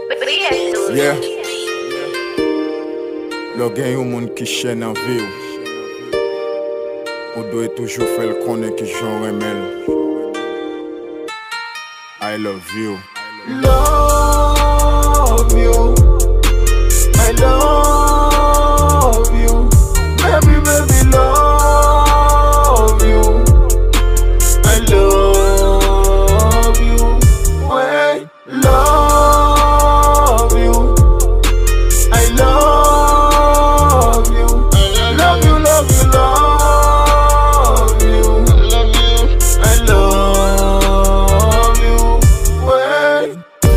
Yeah, le gen yon moun ki chen nan vi ou doit toujours faire konnen ki jon remel. I love you. Love you. I love you. Baby, baby, love you. I love you. Wait, love you. I love you. Love you, love you, love you. I love you. Wait,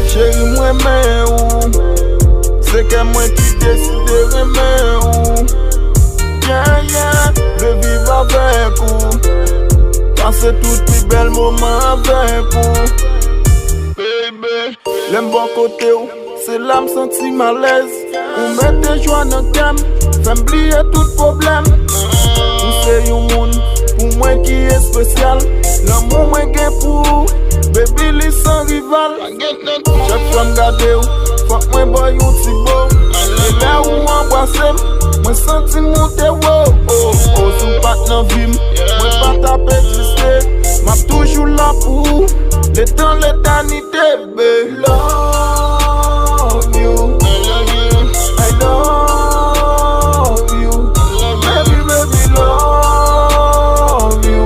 chérie, moi, mais où? C'est que moi qui décide de remettre où? Yeah, yeah, je vis avec vous. Passer tout les belles moments avec vous. Baby, l'aime bon côté où? C'est là me senti malaise. Ou mettre joie dans le thème, fait oublier tout problème. Ou c'est un monde pour moi qui est spécial. L'amour moi gain pour baby li sans rival. Chaque fois m'garder ou, fuck moi boy ou ti beau. Et là où m'embrasser, moi senti monter wow. Oh, oh, sous pas dans vie, moi pas taper triste. M'a toujours là pour les temps, l'éternité, baby. Love you. I love you. Baby, baby, love you.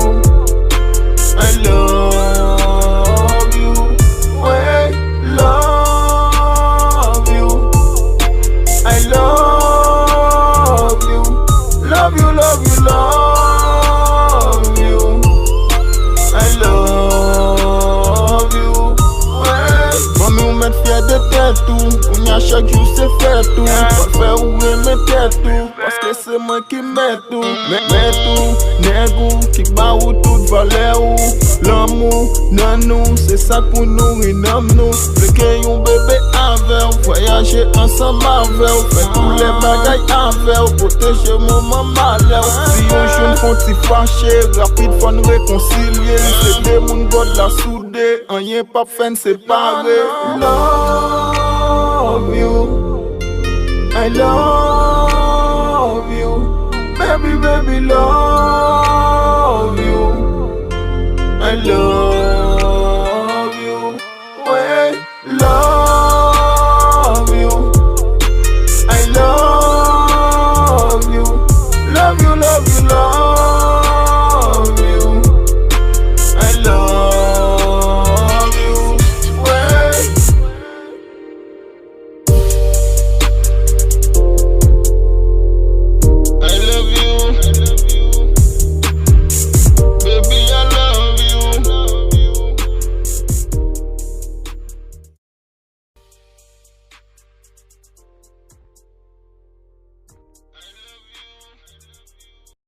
I love you. Wait, love you. I love you. Love you, love you, love you. I love you. Wait, mami ou met fier de tête tout. Ou à chaque jour c'est fait tout. Pas faire ou aimer tête tout. Parce que c'est moi qui mets tout. Mets tout, négou, qui bat ou tout valeur ou. L'amour, non nous, c'est ça pour nous et non nous. Le qu'il y un bébé avec, voyager ensemble avec. Faire tous les bagailles avec, protéger mon maman malheur. Si on jeune font t'y fâcher, rapide faut nous réconcilier. C'est des moun god la soudé, rien pas fin séparé. Love you, I love you, baby, baby, love